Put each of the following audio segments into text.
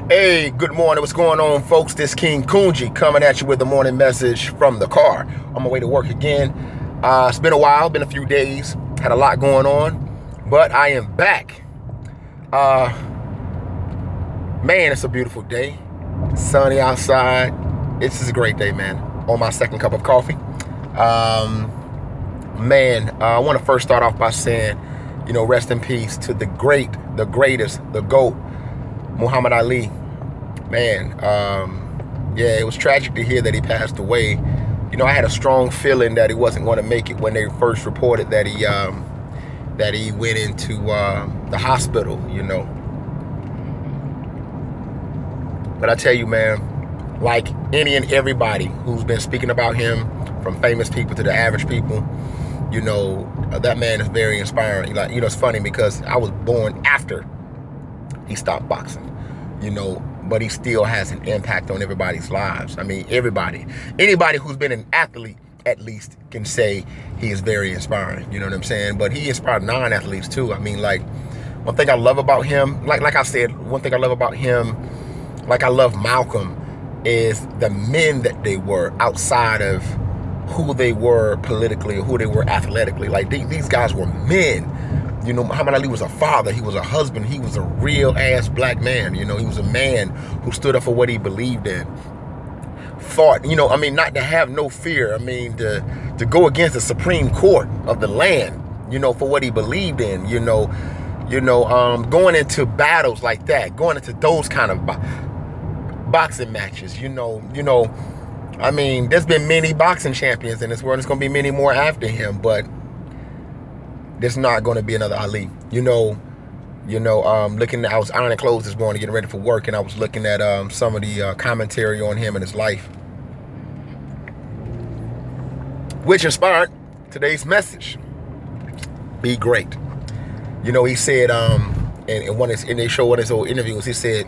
Hey, good morning. What's going on, folks? This King Kunji coming at you with the morning message from the car. On my way to work again. It's been a while, been a few days. Had a lot going on, but I am back. Man, it's a beautiful day. Sunny outside. It's just a great day, man. On my second cup of coffee. I want to first start off by saying, rest in peace to the greatest, the GOAT, Muhammad Ali. Man, it was tragic to hear that he passed away. I had a strong feeling that he wasn't going to make it when they first reported that he went into the hospital, But I tell you, man, like any and everybody who's been speaking about him, from famous people to the average people, that man is very inspiring. It's funny because I was born after he stopped boxing, but he still has an impact on everybody's lives. I mean, anybody who's been an athlete at least can say he is very inspiring, you know what I'm saying? But he inspired non-athletes too. I mean, like, one thing I love about him, like I said, one thing I love about him, like I love Malcolm, is the men that they were outside of who they were politically or who they were athletically. Like, these guys were men. Muhammad Ali was a father, he was a husband, he was a real ass black man. He was a man who stood up for what he believed in. Fought, not to have no fear. To go against the Supreme Court of the land, for what he believed in, going into battles like that, going into those kind of boxing matches, there's been many boxing champions in this world. There's going to be many more after him, but there's not going to be another Ali. I was ironing clothes this morning, getting ready for work, and I was looking at some of the commentary on him and his life, which inspired today's message. Be great. He said, and they showed one of his old interviews, he said,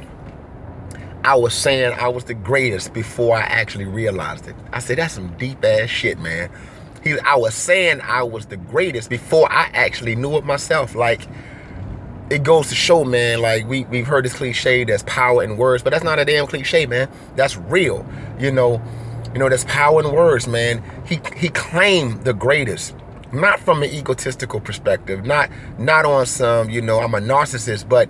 I was saying I was the greatest before I actually realized it. I said, that's some deep ass shit, man. I was saying I was the greatest before I actually knew it myself. Like, it goes to show, man, like we've heard this cliche, there's power in words, but that's not a damn cliche, man. That's real. There's power in words, man. He claimed the greatest, not from an egotistical perspective, not on some, I'm a narcissist, but,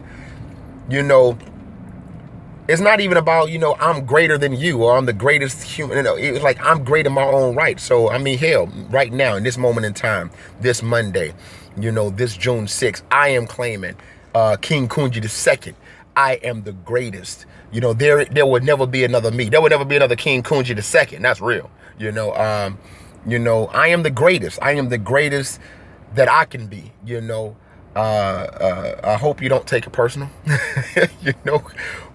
it's not even about, I'm greater than you or I'm the greatest human. It was like, I'm great in my own right. So, hell, right now, in this moment in time, this Monday, this June 6th, I am claiming King Kunji II. I am the greatest. There would never be another me. There would never be another King Kunji II. That's real. I am the greatest. I am the greatest that I can be, I hope you don't take it personal,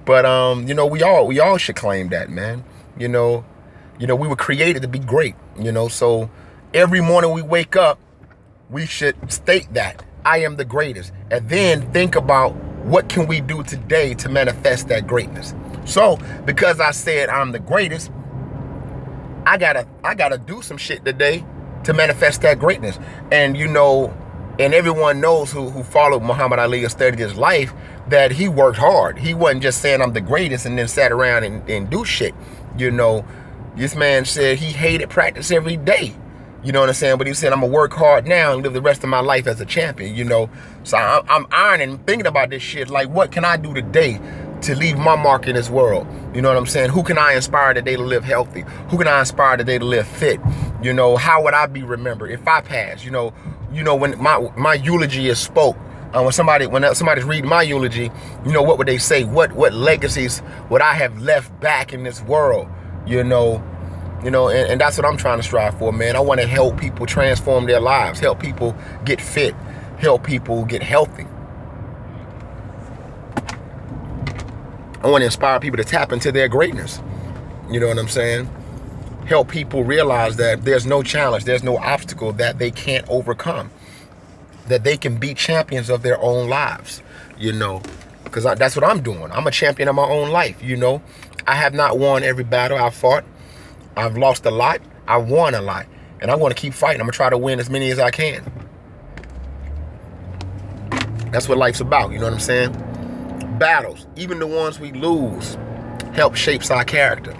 but we all should claim that, man. We were created to be great, so every morning we wake up, we should state that I am the greatest, and then think about what can we do today to manifest that greatness. So because I said I'm the greatest, I gotta do some shit today to manifest that greatness. And everyone knows who followed Muhammad Ali or studied his life, that he worked hard. He wasn't just saying I'm the greatest and then sat around and do shit. This man said he hated practice every day. You know what I'm saying? But he said, I'm going to work hard now and live the rest of my life as a champion, So I'm ironing, thinking about this shit. Like, what can I do today to leave my mark in this world? You know what I'm saying? Who can I inspire today to live healthy? Who can I inspire today to live fit? How would I be remembered if I pass? When my eulogy is spoke, when somebody's reading my eulogy, what would they say? What legacies would I have left back in this world? And that's what I'm trying to strive for, man. I want to help people transform their lives, help people get fit, help people get healthy. I want to inspire people to tap into their greatness. You know what I'm saying? Help people realize that there's no challenge, there's no obstacle that they can't overcome, that they can be champions of their own lives, because that's what I'm doing. I'm a champion of my own life, I have not won every battle I've fought. I've lost a lot. I've won a lot. And I want to keep fighting. I'm going to try to win as many as I can. That's what life's about, you know what I'm saying? battles, even the ones we lose, help shapes our character,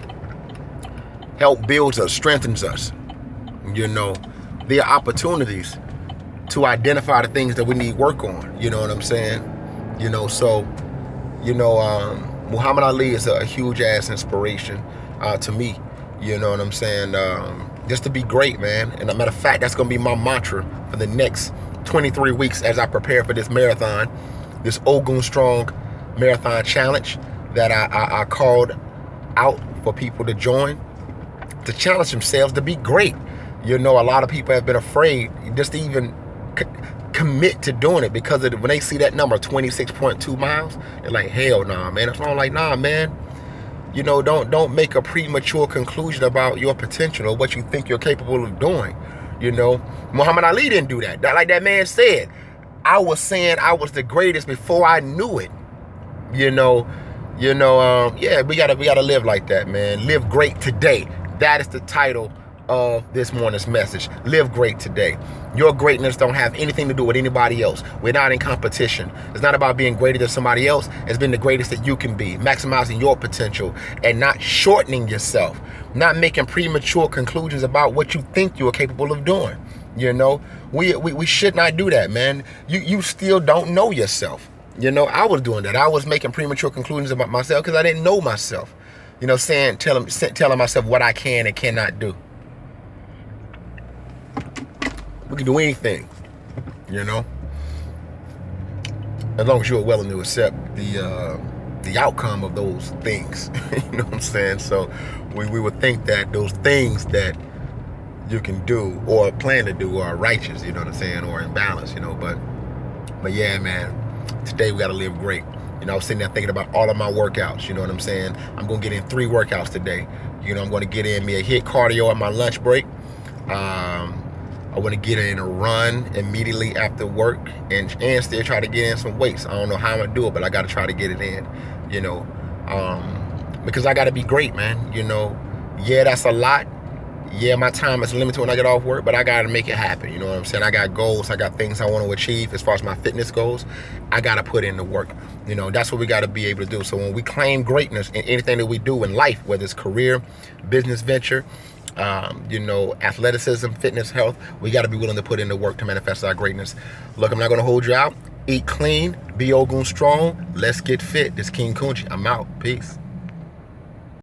help builds us, strengthens us. You know, there are opportunities to identify the things that we need work on. You know what I'm saying? You know, so, you know, Muhammad Ali is a huge ass inspiration to me. You know what I'm saying? Just to be great, man. And a matter of fact, that's going to be my mantra for the next 23 weeks as I prepare for this marathon, this Ogun Strong marathon challenge that I called out for people to join, to challenge themselves to be great. You know, a lot of people have been afraid just to even commit to doing it because when they see that number, 26.2 miles, they're like, hell nah, man. So I'm like, nah, man. You know, don't make a premature conclusion about your potential or what you think you're capable of doing. You know, Muhammad Ali didn't do that. Like that man said, I was saying I was the greatest before I knew it. Yeah, we gotta live like that, man. Live great today. That is the title of this morning's message. Live great today. Your greatness don't have anything to do with anybody else. We're not in competition. It's not about being greater than somebody else. It's being the greatest that you can be, maximizing your potential and not shortening yourself, not making premature conclusions about what you think you are capable of doing. You know, we should not do that, man. You still don't know yourself. You know, I was doing that. I was making premature conclusions about myself because I didn't know myself. You know, telling myself what I can and cannot do. We can do anything, you know, as long as you're willing to accept the outcome of those things. You know what I'm saying? So we would think that those things that you can do or plan to do are righteous, you know what I'm saying, or in balance, you know. But yeah, man, today we got to live great. You know, I was sitting there thinking about all of my workouts, you know what I'm saying? I'm going to get in 3 workouts today. You know, I'm going to get in me a HIIT cardio at my lunch break. I want to get in a run immediately after work and still try to get in some weights. I don't know how I'm going to do it, but I got to try to get it in, you know, because I got to be great, man. You know, yeah, that's a lot. Yeah, my time is limited when I get off work, but I got to make it happen. You know what I'm saying? I got goals. I got things I want to achieve as far as my fitness goes. I got to put in the work. You know, that's what we got to be able to do. So when we claim greatness in anything that we do in life, whether it's career, business venture, you know, athleticism, fitness, health, we got to be willing to put in the work to manifest our greatness. Look, I'm not going to hold you out. Eat clean, be Ogun Strong. Let's get fit. This King Kunchi. I'm out. Peace.